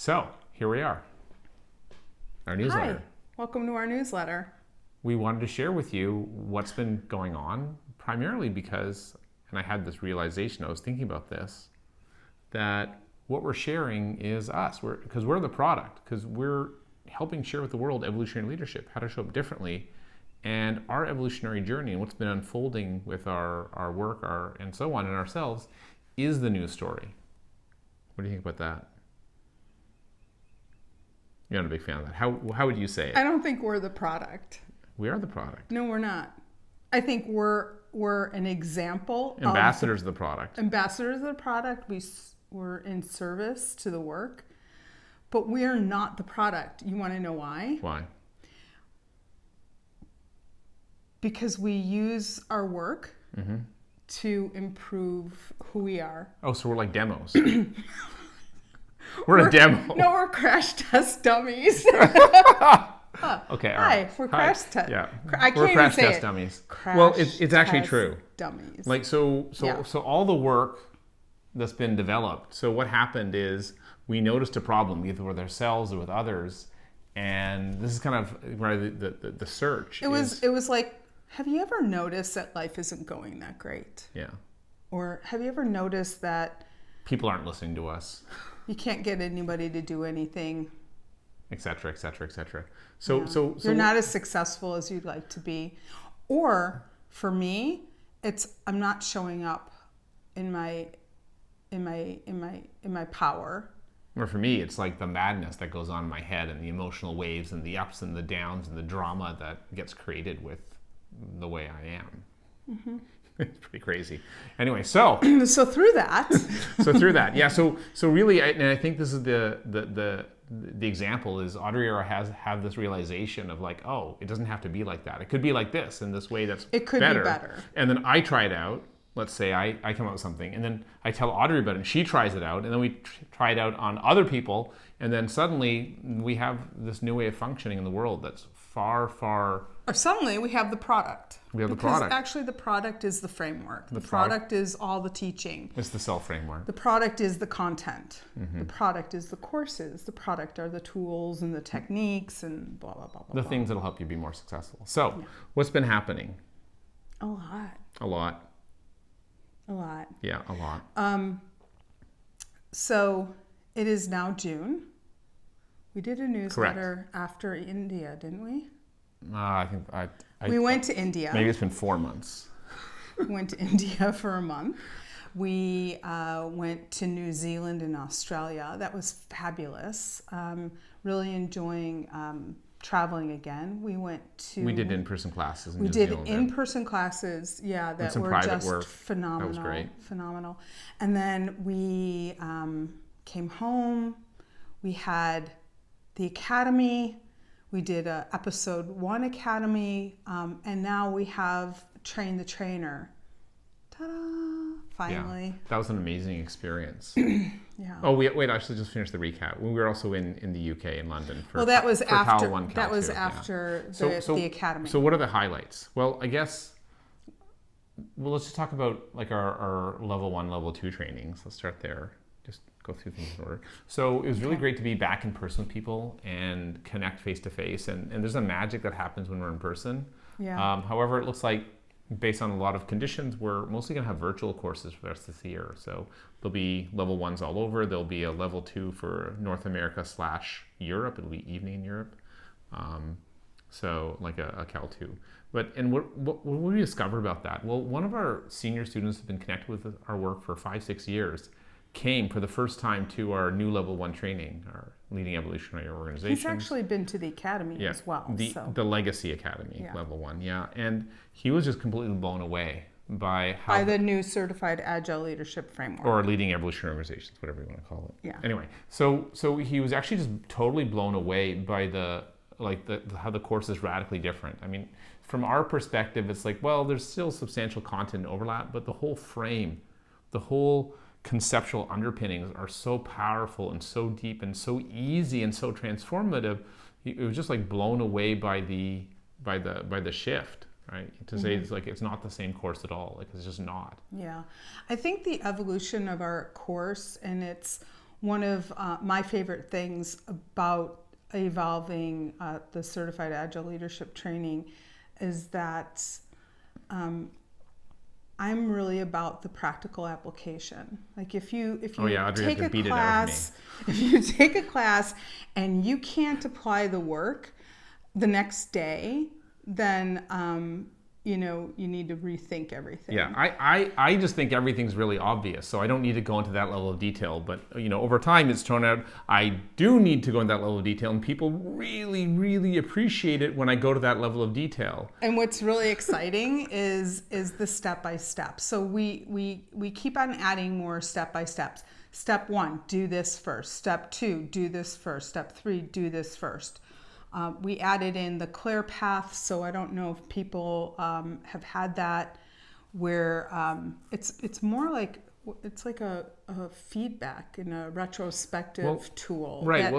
So here we are, our newsletter. Hi, welcome to our newsletter. We wanted to share with you what's been going on, primarily because, and I had this realization, I was thinking about this, that what we're sharing is us, because we're the product, because we're helping share with the world evolutionary leadership, how to show up differently, and our evolutionary journey and what's been unfolding with our work, and so on, and ourselves, is the news story. What do you think about that? You're not a big fan of that. How would you say it? I don't think we're the product. We are the product. No, we're not. I think we're an example. Ambassadors of the product. Ambassadors of the product. We're in service to the work, but we are not the product. You want to know why? Why? Because we use our work to improve who we are. Oh, so we're like demos. We're a demo. No, we're crash test dummies. Okay, all Hi, right. we're crash test. Yeah, I can't we're crash even say test it. dummies. Crash Well, it's actually test true. Dummies. Like so all the work that's been developed. So what happened is we noticed a problem either with ourselves or with others, and this is kind of where the search. It was like, have you ever noticed that life isn't going that great? Yeah. Or have you ever noticed that people aren't listening to us? You can't get anybody to do anything, etc., etc., etc. So you're not as successful as you'd like to be. Or for me, I'm not showing up in my power. Or for me, it's like the madness that goes on in my head and the emotional waves and the ups and the downs and the drama that gets created with the way I am. Mm-hmm. It's pretty crazy. Anyway, so through that. Yeah. So really, and I think this is the example is Audrey have this realization of like, oh, it doesn't have to be like that. It could be like this in this way that's it could better. Be better. And then I try it out. Let's say I come up with something, and then I tell Audrey about it, and she tries it out, and then we try it out on other people, and then suddenly we have this new way of functioning in the world that's far. Or suddenly we have the product. The product. Actually, the product is the framework. The product is all the teaching. It's the self-framework. The product is the content. Mm-hmm. The product is the courses. The product are the tools and the techniques and blah, blah, blah, blah. The things that'll help you be more successful. So, What's been happening? A lot. Yeah, a lot. So, it is now June. We did a newsletter after India, didn't we? I think we went to India. Maybe it's been 4 months. We went to India for a month. We went to New Zealand and Australia. That was fabulous. Really enjoying traveling again. We did in-person classes in New Zealand. We did in-person classes, that were just phenomenal. That was great. Phenomenal. And then we came home. We had the academy. We did a episode 1 academy, and now we have Train the Trainer. Ta-da! Finally. Yeah, that was an amazing experience. Yeah. Oh, wait! I should just finish the recap. We were also in the UK, in London. That was after. Cal 1, Cal 2, the academy. So what are the highlights? Well, I guess. Well, let's just talk about like our level 1, level 2 trainings. Let's start there. Just go through things in order. So it was really great to be back in person with people and connect face to face. And there's a magic that happens when we're in person. Yeah. However, it looks like based on a lot of conditions, we're mostly going to have virtual courses for the rest of the year. So there'll be level 1s all over. There'll be a level 2 for North America / Europe. It'll be evening in Europe. So like a Cal 2. And what we discovered about that? Well, one of our senior students have been connected with our work for 5-6 years. Came for the first time to our new level 1 training, our leading evolutionary organization. He's actually been to the academy as well. The Legacy Academy, level 1, and he was just completely blown away by the new certified agile leadership framework, or leading evolutionary organizations, whatever you want to call it. Yeah. Anyway, so he was actually just totally blown away by how the course is radically different. I mean, from our perspective, it's like, well, there's still substantial content overlap, but the whole frame, the whole conceptual underpinnings are so powerful and so deep and so easy and so transformative. It was just like blown away by the shift, right? To say it's like it's not the same course at all. Like it's just not. Yeah, I think the evolution of our course and its one of my favorite things about evolving the Certified Agile Leadership Training is that I'm really about the practical application. Like if you Audrey take has to a beat it out of class, if you take a class and you can't apply the work the next day, then you need to rethink everything. Yeah, I just think everything's really obvious, so I don't need to go into that level of detail. But over time, it's turned out I do need to go into that level of detail, and people really, really appreciate it when I go to that level of detail. And what's really exciting is the step by step. So we keep on adding more step by steps. Step 1, do this first. Step 2, do this first. Step 3, do this first. We added in the clear path, so I don't know if people have had that, where it's more like it's like a feedback and a retrospective tool. Right.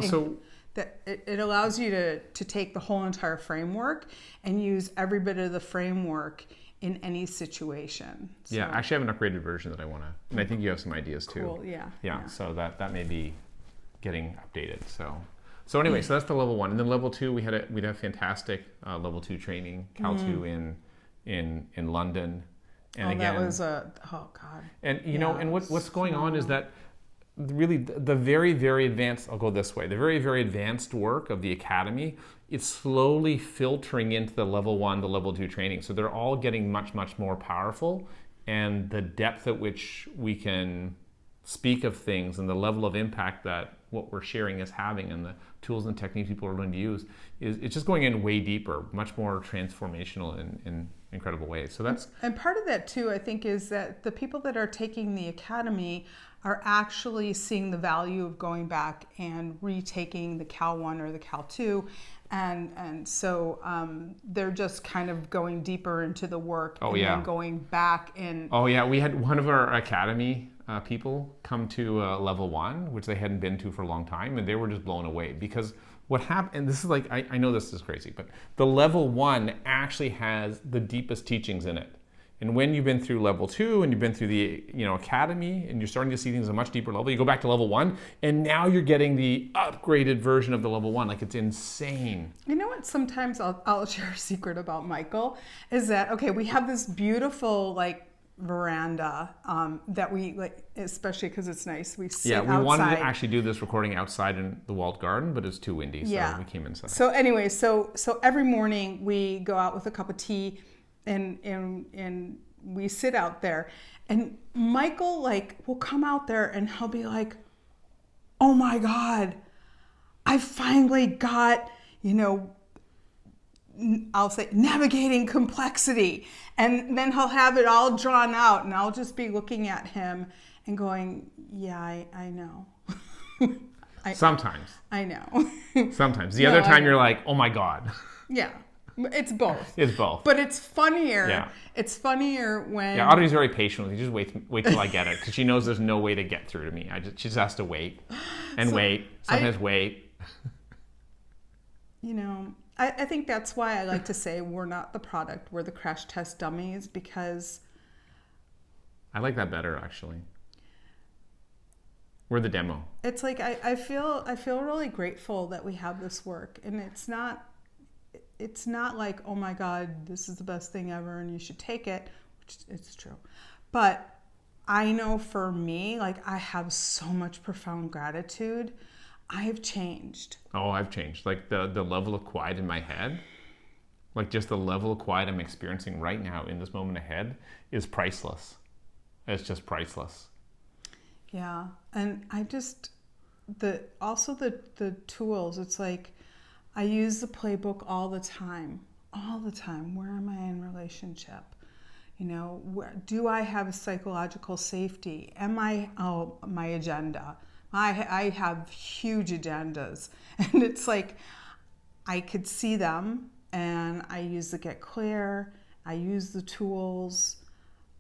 That it allows you to take the whole entire framework and use every bit of the framework in any situation. So, yeah, actually, I have an upgraded version that I want to, and I think you have some ideas too. Cool. Yeah. So that may be getting updated. So anyway, so that's the level 1, and then level 2, we'd have fantastic level 2 training, Cal 2 in London, and again, that was oh god. And and what's going on is that really the very, very advanced, I'll go this way, the very, very advanced work of the academy, it's slowly filtering into the level 1, the level 2 training. So they're all getting much, much more powerful, and the depth at which we can speak of things and the level of impact that what we're sharing is having and the tools and techniques people are learning to use it's just going in way deeper, much more transformational in incredible ways. So that's... And part of that too, I think, is that the people that are taking the academy are actually seeing the value of going back and retaking the Cal 1 or the Cal 2. And so they're just kind of going deeper into the work then going back and... Oh yeah, we had one of our academy people come to level 1, which they hadn't been to for a long time, and they were just blown away because what happened, and this is like, I know this is crazy, but the level 1 actually has the deepest teachings in it. And when you've been through level 2 and you've been through the academy and you're starting to see things at a much deeper level, you go back to level 1 and now you're getting the upgraded version of the level 1. Like, it's insane. You know what? Sometimes I'll share a secret about Michael is that, okay, we have this beautiful veranda that we like, especially because it's nice. We sit outside. Yeah, we wanted to actually do this recording outside in the walled garden, but it's too windy, so we came inside. So anyway, so every morning we go out with a cup of tea and we sit out there, and Michael will come out there and he'll be like, oh my God, I finally got, I'll say navigating complexity. And then he'll have it all drawn out and I'll just be looking at him and going, yeah, I know. Sometimes. I know. Sometimes. The other time you're like, oh my God. Yeah. It's both. It's both. But it's funnier. Yeah. It's funnier when... Yeah, Audrey's very patient with me. Just wait till I get it, because she knows there's no way to get through to me. She just has to wait and wait. Sometimes wait. I think that's why I like to say we're not the product, we're the crash test dummies, because... I like that better, actually. We're the demo. It's like I feel really grateful that we have this work, and it's not like, oh my God, this is the best thing ever and you should take it, which it's true. But I know for me, I have so much profound gratitude. I have changed. Oh, I've changed. The level of quiet in my head, just the level of quiet I'm experiencing right now in this moment ahead is priceless. It's just priceless. Yeah. And I just, the tools, it's like, I use the playbook all the time. Where am I in relationship? Do I have a psychological safety? My agenda. I have huge agendas. And it's like, I could see them and I use the Get Clear. I use the tools.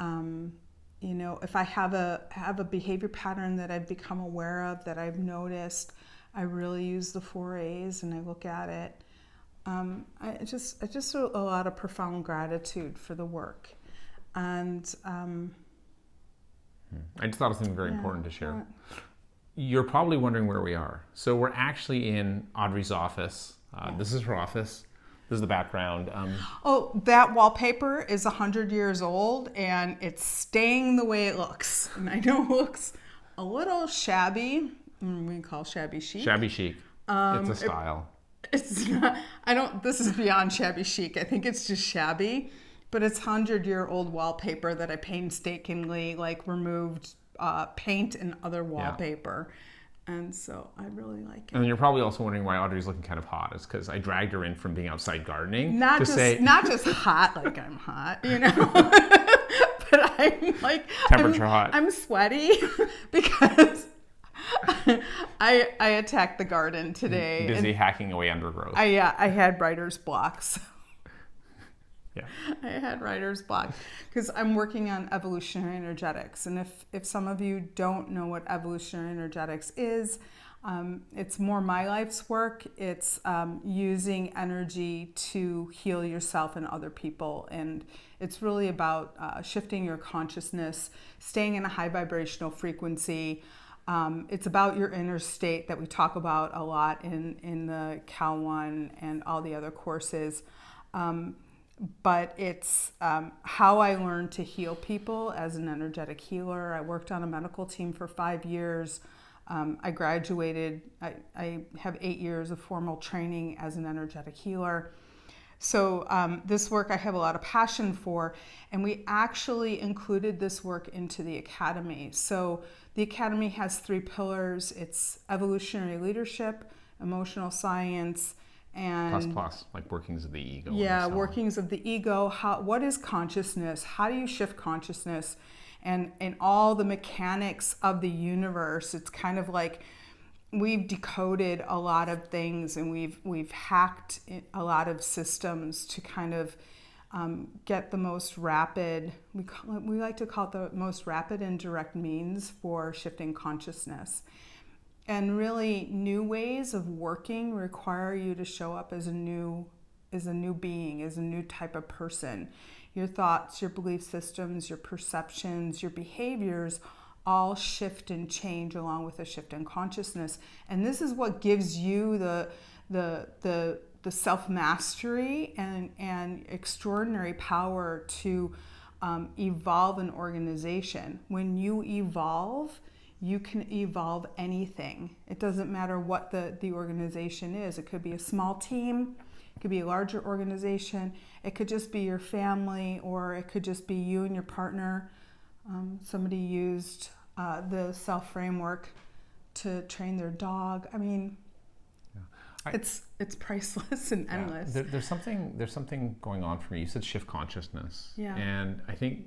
If I have a behavior pattern that I've become aware of, that I've noticed, I really use the 4 A's and I look at it. I just a lot of profound gratitude for the work. And I just thought of something very important to share. you're probably wondering where we are. So we're actually in Audree's office. This is her office. This is the background. Oh, that wallpaper is 100 years old and it's staying the way it looks. And I know it looks a little shabby. We call shabby chic. Shabby chic. It's a style. It's not, this is beyond shabby chic. I think it's just shabby. But it's 100-year-old wallpaper that I painstakingly removed paint and other wallpaper. And so I really like it. And you're probably also wondering why Audrey's looking kind of hot. It's because I dragged her in from being outside gardening. Not just hot like I'm hot, but I'm temperature hot. I'm sweaty because I attacked the garden today. Busy hacking away undergrowth. I had writer's blocks. Yeah. I had writer's block because I'm working on evolutionary energetics. And if some of you don't know what evolutionary energetics is, it's more my life's work. It's using energy to heal yourself and other people. And it's really about shifting your consciousness, staying in a high vibrational frequency. It's about your inner state that we talk about a lot in the Cal 1 and all the other courses. But it's how I learned to heal people as an energetic healer. I worked on a medical team for 5 years. I graduated. I have 8 years of formal training as an energetic healer. So this work I have a lot of passion for, and we actually included this work into the Academy. So the Academy has 3 pillars. It's evolutionary leadership, emotional science, and plus, like workings of the ego. Yeah, workings of the ego. What is consciousness? How do you shift consciousness? And all the mechanics of the universe. It's kind of like we've decoded a lot of things, and we've hacked a lot of systems to kind of get the most rapid. We like to call it the most rapid and direct means for shifting consciousness. And really, new ways of working require you to show up as a new being, as a new type of person. Your thoughts, your belief systems, your perceptions, your behaviors all shift and change along with a shift in consciousness. And this is what gives you the self-mastery and extraordinary power to evolve an organization. When you evolve, you can evolve anything. It doesn't matter what the organization is. It could be a small team, it could be a larger organization, it could just be your family, or it could just be you and your partner. Somebody used the self framework to train their dog. I mean, it's priceless and endless. There's something going on for me. You said shift consciousness. Yeah. And I think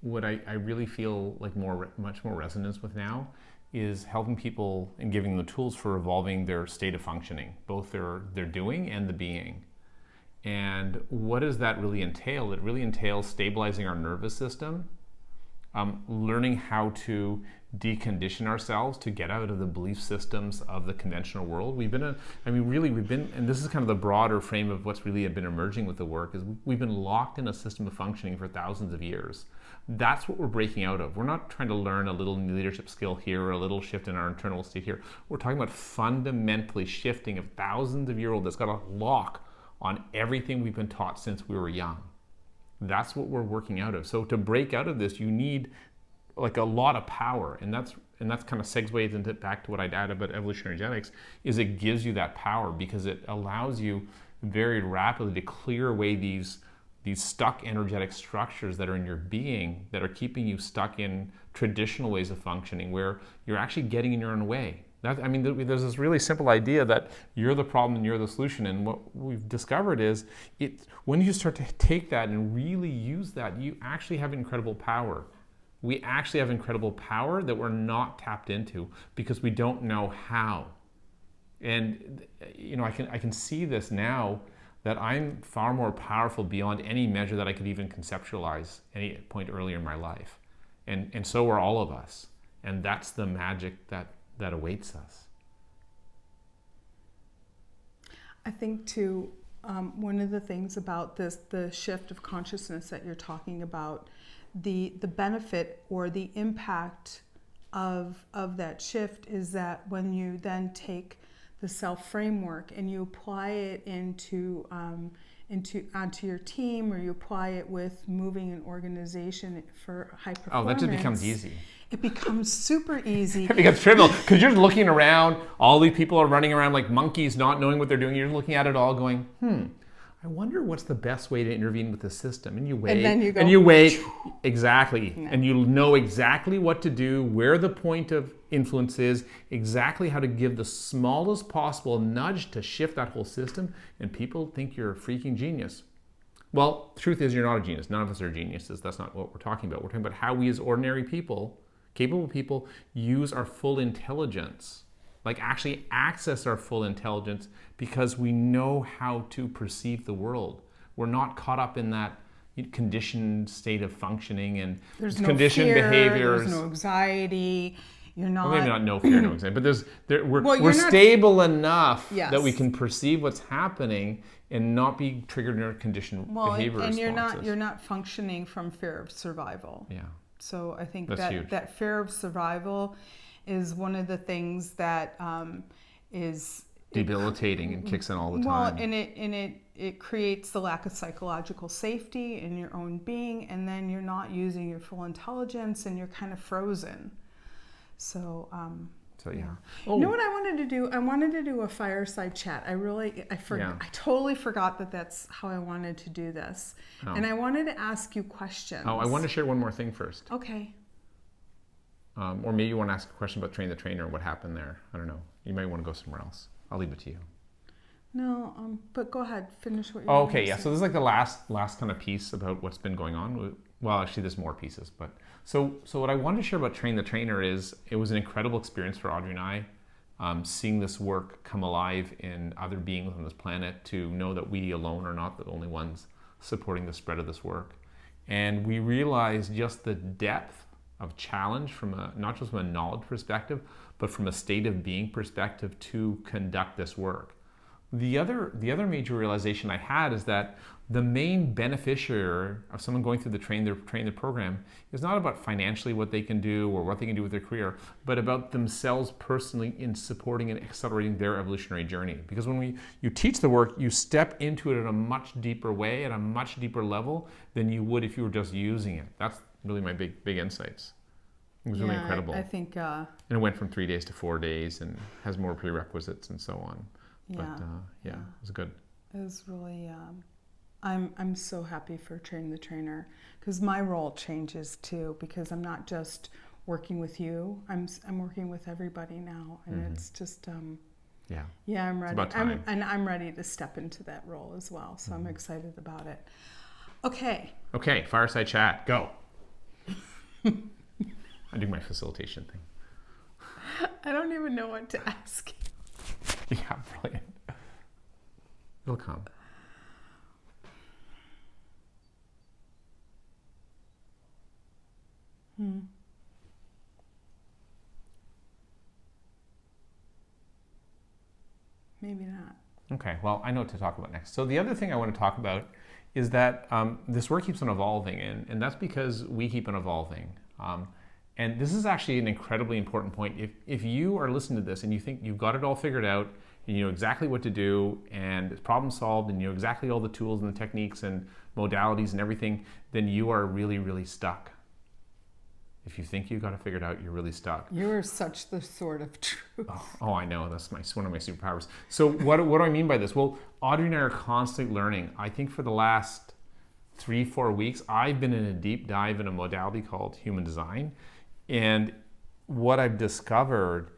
what I really feel like much more resonance with now is helping people and giving them the tools for evolving their state of functioning, both their doing and the being. And what does that really entail? It really entails stabilizing our nervous system, learning how to decondition ourselves to get out of the belief systems of the conventional world. We've been, and this is kind of the broader frame of what's really been emerging with the work, is we've been locked in a system of functioning for thousands of years. That's what we're breaking out of. We're not trying to learn a little leadership skill here or a little shift in our internal state here. We're talking about fundamentally shifting a thousands of year old that's got a lock on everything we've been taught since we were young. That's what we're working out of. So to break out of this, you need like a lot of power, and that's kind of segues into back to what I'd add about evolutionary genetics, is it gives you that power because it allows you very rapidly to clear away these stuck energetic structures that are in your being that are keeping you stuck in traditional ways of functioning where you're actually getting in your own way. There's this really simple idea that you're the problem and you're the solution, and what we've discovered is when you start to take that and really use that, you actually have incredible power. We actually have incredible power that we're not tapped into because we don't know how. And I can see this now that I'm far more powerful beyond any measure that I could even conceptualize any point earlier in my life. And so are all of us. And that's the magic that awaits us. I think too, one of the things about this, the shift of consciousness that you're talking about, the benefit or the impact of that shift is that when you then take the self framework and you apply it onto your team, or you apply it with moving an organization for high performance. Oh, that just becomes easy. It becomes super easy. It becomes trivial because you're looking around. All these people are running around like monkeys, not knowing what they're doing. You're looking at it all, going, I wonder what's the best way to intervene with the system. And you wait. And then you go, and you wait. Exactly. Yeah. And you know exactly what to do, where the point of influence is, exactly how to give the smallest possible nudge to shift that whole system. And people think you're a freaking genius. Well, the truth is you're not a genius. None of us are geniuses. That's not what we're talking about. We're talking about how we as ordinary people, capable people, use our full intelligence. Like actually access our full intelligence because we know how to perceive the world. We're not caught up in that conditioned state of functioning and there's no conditioned fear, behaviors. There's no anxiety. You're not. Well, maybe not no fear, no anxiety, but we're not stable enough Yes. that we can perceive what's happening and not be triggered in our conditioned behavior and responses. you're not functioning from fear of survival. Yeah. So I think That's huge. that fear of survival is one of the things that is debilitating and kicks in all the time. Well, and it creates the lack of psychological safety in your own being, and then you're not using your full intelligence, and you're kind of frozen. So yeah. You know what I wanted to do? I wanted to do a fireside chat. I totally forgot that that's how I wanted to do this, and I wanted to ask you questions. Oh, I want to share one more thing first. Okay. Or maybe you want to ask a question about Train the Trainer and what happened there. I don't know. You might want to go somewhere else. I'll leave it to you. No, but go ahead. Finish what you're Oh, okay, yeah. So this is like the last kind of piece about what's been going on. Well, actually, there's more pieces. But so what I wanted to share about Train the Trainer is it was an incredible experience for Audree and I, seeing this work come alive in other beings on this planet, to know that we alone are not the only ones supporting the spread of this work. And we realized just the depth of challenge from not just from a knowledge perspective, but from a state of being perspective to conduct this work. The other major realization I had is that the main beneficiary of someone going through the train the program is not about financially what they can do or what they can do with their career, but about themselves personally in supporting and accelerating their evolutionary journey. Because when you teach the work, you step into it in a much deeper way, at a much deeper level than you would if you were just using it. That's really my big insights. It was really incredible. I think. And it went from 3 days to 4 days and has more prerequisites and so on. Yeah. But it was good. It was really. I'm so happy for Train the Trainer, because my role changes too, because I'm not just working with you. I'm working with everybody now, and it's just. Yeah, I'm ready. It's about time. I'm ready to step into that role as well. So I'm excited about it. Okay. Okay, fireside chat. Go. I do my facilitation thing. I don't even know what to ask. Yeah, brilliant. It'll come. Maybe not. Okay, well, I know what to talk about next. So the other thing I want to talk about is that this work keeps on evolving, and that's because we keep on evolving. And this is actually an incredibly important point. If you are listening to this and you think you've got it all figured out, and you know exactly what to do, and it's problem solved, and you know exactly all the tools and the techniques and modalities and everything, then you are really, really stuck. If you think you got it figured out, you're really stuck. You are such the sword of truth. Oh, I know. That's one of my superpowers. So what do I mean by this? Well, Audree and I are constantly learning. I think for the last 3-4 weeks, I've been in a deep dive in a modality called human design. And what I've discovered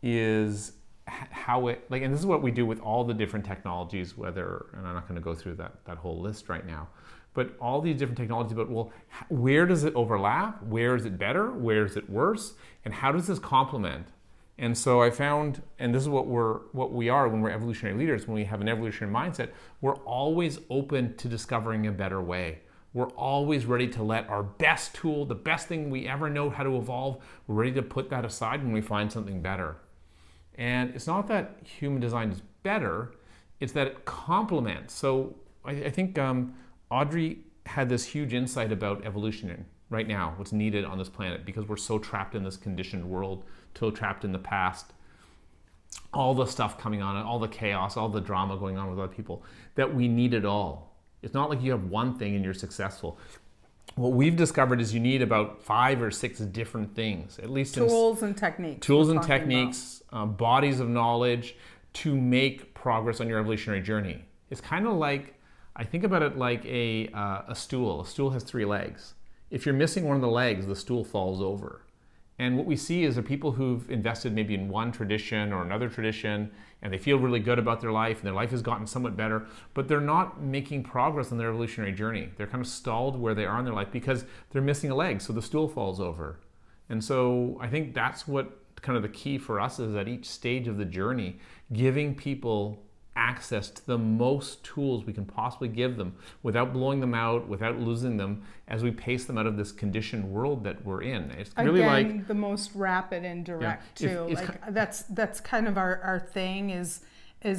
is how it, and this is what we do with all the different technologies, and I'm not going to go through that whole list right now, but all these different technologies, but well, where does it overlap? Where is it better? Where is it worse? And how does this complement? And so I found, and this is what we are when we're evolutionary leaders, when we have an evolutionary mindset, we're always open to discovering a better way. We're always ready to let our best tool, the best thing we ever know how to evolve, we're ready to put that aside when we find something better. And it's not that human design is better, it's that it complements. So I think Audree had this huge insight about evolution right now, what's needed on this planet, because we're so trapped in this conditioned world, so trapped in the past, all the stuff coming on, all the chaos, all the drama going on with other people, that we need it all. It's not like you have one thing and you're successful. What we've discovered is you need about 5 or 6 different things, at least tools and techniques. Tools and techniques, bodies of knowledge to make progress on your evolutionary journey. It's kind of like, I think about it like a stool. A stool has 3 legs. If you're missing one of the legs, the stool falls over. And what we see is the people who've invested maybe in one tradition or another tradition, and they feel really good about their life, and their life has gotten somewhat better, but they're not making progress on their evolutionary journey. They're kind of stalled where they are in their life because they're missing a leg, so the stool falls over. And so I think that's what kind of the key for us is at each stage of the journey, giving people access to the most tools we can possibly give them without blowing them out, without losing them, as we pace them out of this conditioned world that we're in. It's really Again, like the most rapid and direct too. That's kind of our thing is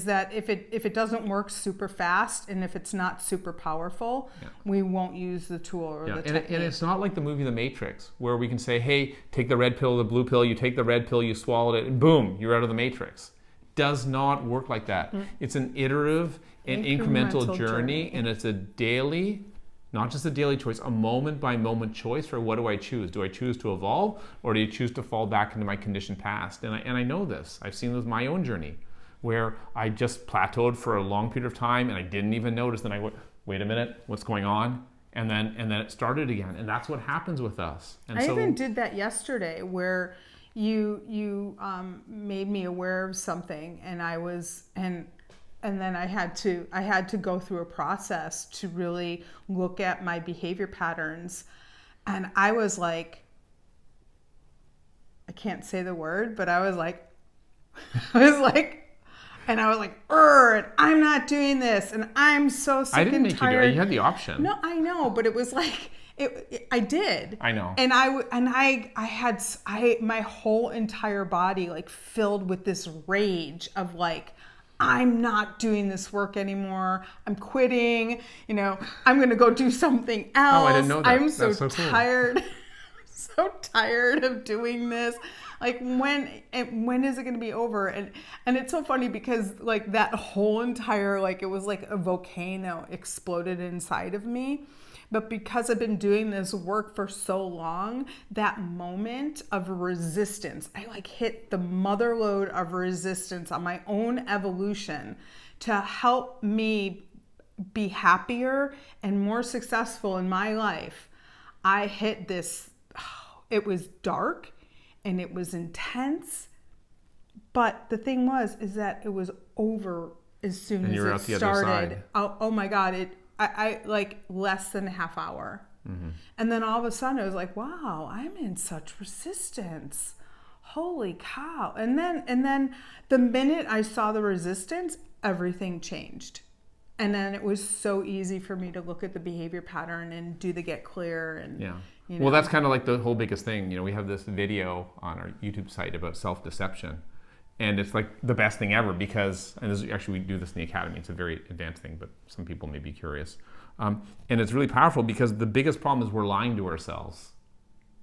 that if it doesn't work super fast and if it's not super powerful, we won't use the tool or the technique. And it's not like the movie The Matrix, where we can say, hey, take the red pill or the blue pill, you take the red pill, you swallowed it, and boom, you're out of the Matrix. Does not work like that. It's an iterative and incremental journey, and it's a daily, not just a daily choice, a moment by moment choice for what do I choose? Do I choose to evolve, or do you choose to fall back into my conditioned past? And I know this. I've seen this with my own journey, where I just plateaued for a long period of time and I didn't even notice. Then I went, wait a minute, what's going on? And then it started again. And that's what happens with us. And I even did that yesterday, where you made me aware of something, and and then I had to go through a process to really look at my behavior patterns, and I was like, I can't say the word, but I was like, and I'm not doing this, and I'm so sick and tired. I didn't make you do it. You had the option. No, I know, but it was like, I did. I know. And I had my whole entire body like filled with this rage of like, I'm not doing this work anymore. I'm quitting. I'm going to go do something else. Oh, I didn't know that. I'm so That's so tired. So tired of doing this. Like, when is it going to be over? And it's so funny because like that whole entire, like, it was like a volcano exploded inside of me. But because I've been doing this work for so long, that moment of resistance, I like hit the mother lode of resistance on my own evolution to help me be happier and more successful in my life. I hit this, it was dark and it was intense, but the thing is that it was over as soon as it started. Oh my God, I like less than a half hour. Mm-hmm. And then all of a sudden I was like, wow, I'm in such resistance. Holy cow. And then the minute I saw the resistance, everything changed. And then it was so easy for me to look at the behavior pattern and do the get clear. And well, that's kind of like the whole biggest thing. We have this video on our YouTube site about self-deception. And it's like the best thing ever because, actually we do this in the academy, it's a very advanced thing, but some people may be curious. And it's really powerful because the biggest problem is we're lying to ourselves.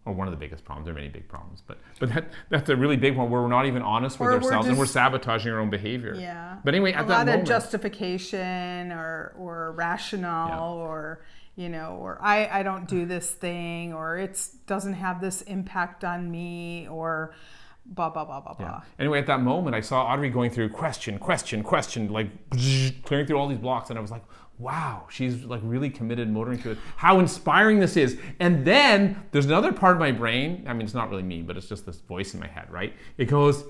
Or one of the biggest problems, there are many big problems, but that's a really big one where we're not even honest with ourselves and we're sabotaging our own behavior. Yeah. But anyway, at that moment. A lot of justification or rationale or I don't do this thing, or it doesn't have this impact on me, or blah, blah, blah, blah, blah. Anyway, at that moment, I saw Audree going through question, like clearing through all these blocks. And I was like, wow, she's like really committed, motoring through it. How inspiring this is. And then there's another part of my brain. I mean, it's not really me, but it's just this voice in my head, right? It goes,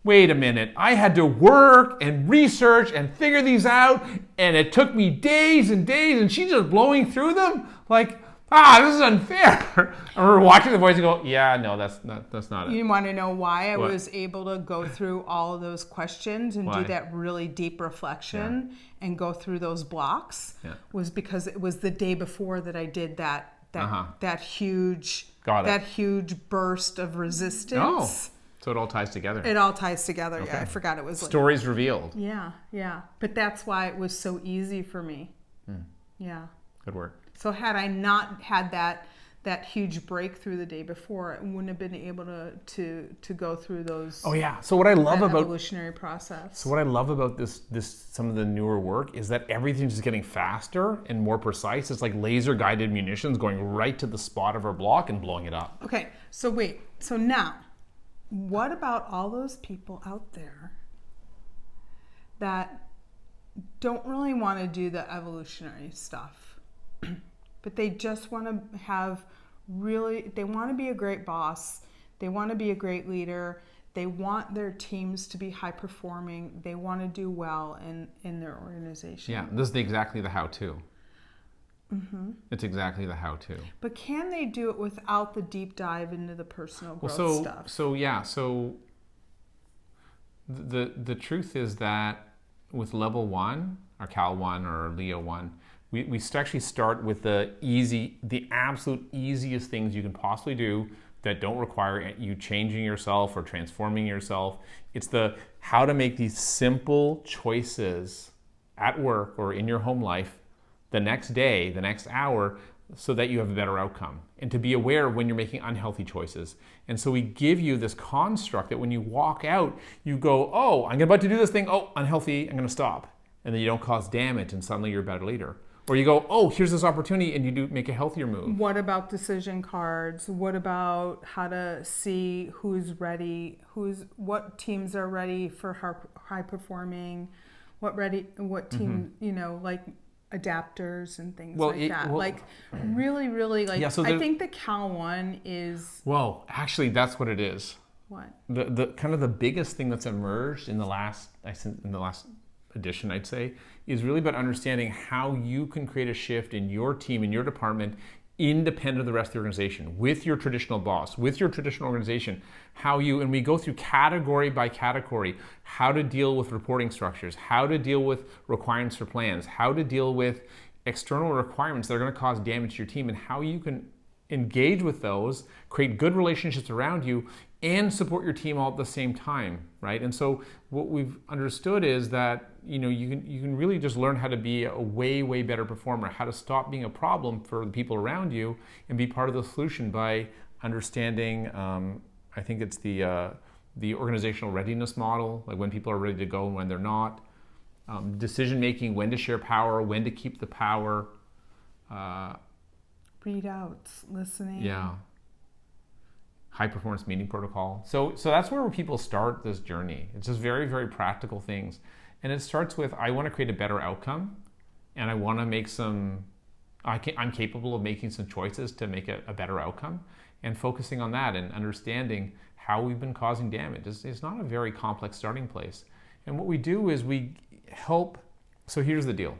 wait a minute. I had to work and research and figure these out. And it took me days and days. And she's just blowing through them. Like, this is unfair. And we're watching the voice and go, yeah, no, that's not it. You want to know why I was able to go through all of those questions and do that really deep reflection and go through those blocks? Was because it was the day before that I did that huge burst of resistance. Oh, so it all ties together. It all ties together. Okay. Yeah, I forgot it was stories revealed. Yeah. But that's why it was so easy for me. Yeah. Good work. So had I not had that huge breakthrough the day before, I wouldn't have been able to go through those. Oh yeah. So what I love about evolutionary process. So what I love about this some of the newer work is that everything's just getting faster and more precise. It's like laser guided munitions going right to the spot of our block and blowing it up. Okay. So wait. So now, what about all those people out there that don't really want to do the evolutionary stuff, but they just want to they want to be a great boss, they want to be a great leader, they want their teams to be high performing, they want to do well in their organization. Yeah, this is exactly the how-to. It's exactly the how-to. But can they do it without the deep dive into the personal growth stuff? So the truth is that with level 1, or Cal 1 or Leo 1, we actually start with the absolute easiest things you can possibly do that don't require you changing yourself or transforming yourself. It's the how to make these simple choices at work or in your home life the next day, the next hour, so that you have a better outcome, and to be aware when you're making unhealthy choices. And so we give you this construct that when you walk out, you go, oh, I'm about to do this thing, oh, unhealthy, I'm gonna stop. And then you don't cause damage and suddenly you're a better leader. Or you go, oh, here's this opportunity, and you do make a healthier move. What about decision cards? What about how to see who's ready, what teams are ready for high performing, what team, like adapters and things really, like, yeah, so I think the Cal 1 is... Well, actually, that's what it is. What? The kind of the biggest thing that's emerged in the last edition, I'd say, is really about understanding how you can create a shift in your team, in your department, independent of the rest of the organization, with your traditional boss, with your traditional organization, and we go through category by category, how to deal with reporting structures, how to deal with requirements for plans, how to deal with external requirements that are going to cause damage to your team, and how you can engage with those, create good relationships around you, and support your team all at the same time, right? And so what we've understood is that you can really just learn how to be a way better performer, how to stop being a problem for the people around you and be part of the solution by understanding, I think it's the organizational readiness model, like when people are ready to go and when they're not, decision making, when to share power, when to keep the power, readouts, listening. Yeah. High performance meeting protocol. So that's where people start this journey. It's just very, very practical things. And it starts with, I want to create a better outcome, and I want to make I'm capable of making some choices to make a better outcome, and focusing on that and understanding how we've been causing damage. It's not a very complex starting place. And what we do is we help. So here's the deal.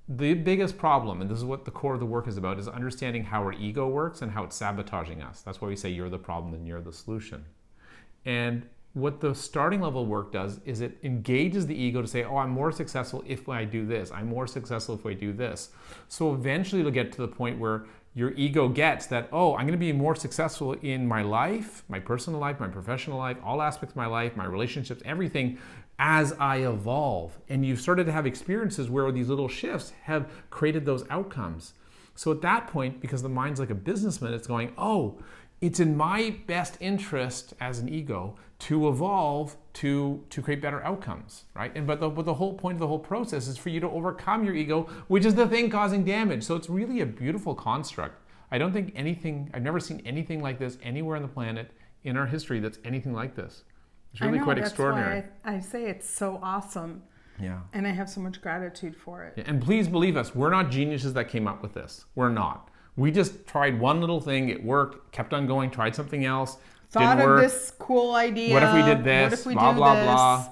The biggest problem, and this is what the core of the work is about, is understanding how our ego works and how it's sabotaging us. That's why we say you're the problem and you're the solution. And what the starting level work does is it engages the ego to say, oh, I'm more successful if I do this. I'm more successful if I do this. So eventually it'll get to the point where your ego gets that, oh, I'm going to be more successful in my life, my personal life, my professional life, all aspects of my life, my relationships, everything, as I evolve. And you've started to have experiences where these little shifts have created those outcomes. So at that point, because the mind's like a businessman, it's going, oh, it's in my best interest as an ego to evolve to create better outcomes, right? But the whole point of the whole process is for you to overcome your ego, which is the thing causing damage. So it's really a beautiful construct. I've never seen anything like this anywhere on the planet in our history that's anything like this. It's really quite extraordinary. That's why I say it's so awesome. Yeah. And I have so much gratitude for it. Yeah, and please believe us, we're not geniuses that came up with this. We're not. We just tried one little thing, it worked, kept on going, tried something else, thought didn't work. Of this cool idea. What if we did this? What if we blah, do blah, this? blah.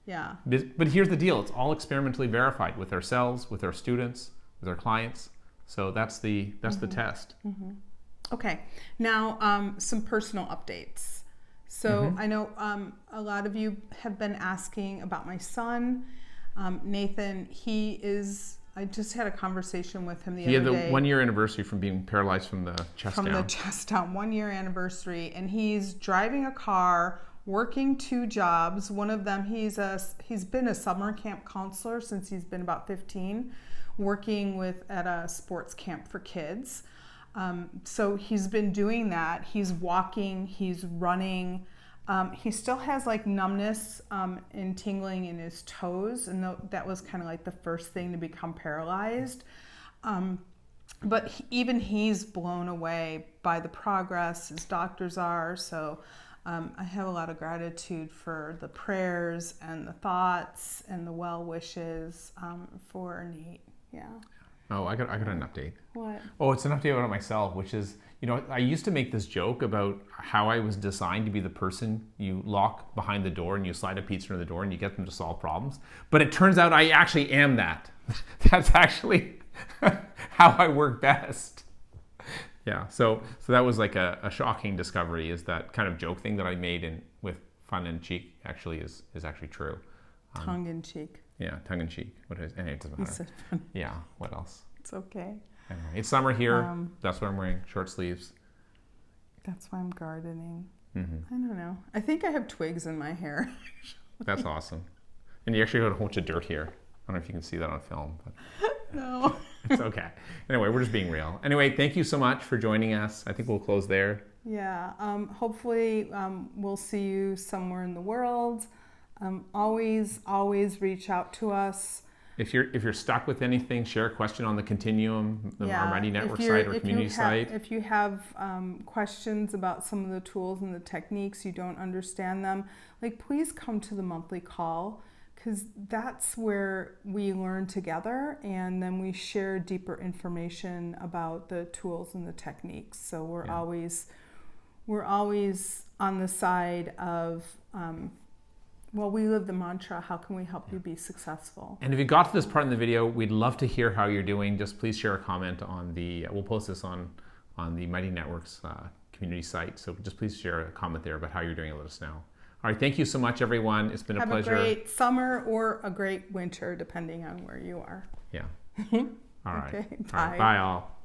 Yeah. But here's the deal. It's all experimentally verified with ourselves, with our students, with our clients. So that's the test. Mm-hmm. Okay. Now, some personal updates. So I know a lot of you have been asking about my son, Nathan. I just had a conversation with him the other day. He had the 1 year anniversary from being paralyzed from the chest down. From the chest down, 1 year anniversary. And he's driving a car, working 2 jobs. One of them, he's been a summer camp counselor since he's been about 15, working at a sports camp for kids. So he's been doing that. He's walking, he's running. He still has like numbness and tingling in his toes, and that was kind of like the first thing to become paralyzed. But even he's blown away by the progress, his doctors are. So I have a lot of gratitude for the prayers and the thoughts and the well wishes for Nate. Yeah. Oh, I got an update. What? Oh, it's an update about myself, which is, I used to make this joke about how I was designed to be the person you lock behind the door and you slide a pizza in the door and you get them to solve problems. But it turns out I actually am that. That's actually how I work best. Yeah, so that was like a shocking discovery, is that kind of joke thing that I made with fun and cheek actually is actually true. Tongue in cheek. Yeah, tongue in cheek. What is? Anyway, it doesn't matter. You said fun. Yeah. What else? It's okay. Anyway, it's summer here. That's what I'm wearing. Short sleeves. That's why I'm gardening. Mm-hmm. I don't know. I think I have twigs in my hair. That's awesome. And you actually got a whole bunch of dirt here. I don't know if you can see that on film, but No. it's okay. Anyway, we're just being real. Anyway, thank you so much for joining us. I think we'll close there. Yeah. Hopefully, we'll see you somewhere in the world. Always reach out to us. If you're stuck with anything, share a question on the Continuum, our Mighty Network site or community site. If you have questions about some of the tools and the techniques, you don't understand them, please come to the monthly call, because that's where we learn together and then we share deeper information about the tools and the techniques. So we're always on the side of we live the mantra, how can we help you be successful? And if you got to this part in the video, we'd love to hear how you're doing. Just please share a comment on we'll post this on the Mighty Networks community site. So just please share a comment there about how you're doing and let us know. All right, thank you so much, everyone. It's been a pleasure. Have a great summer or a great winter, depending on where you are. Yeah. All right. Okay, All right. Bye, all.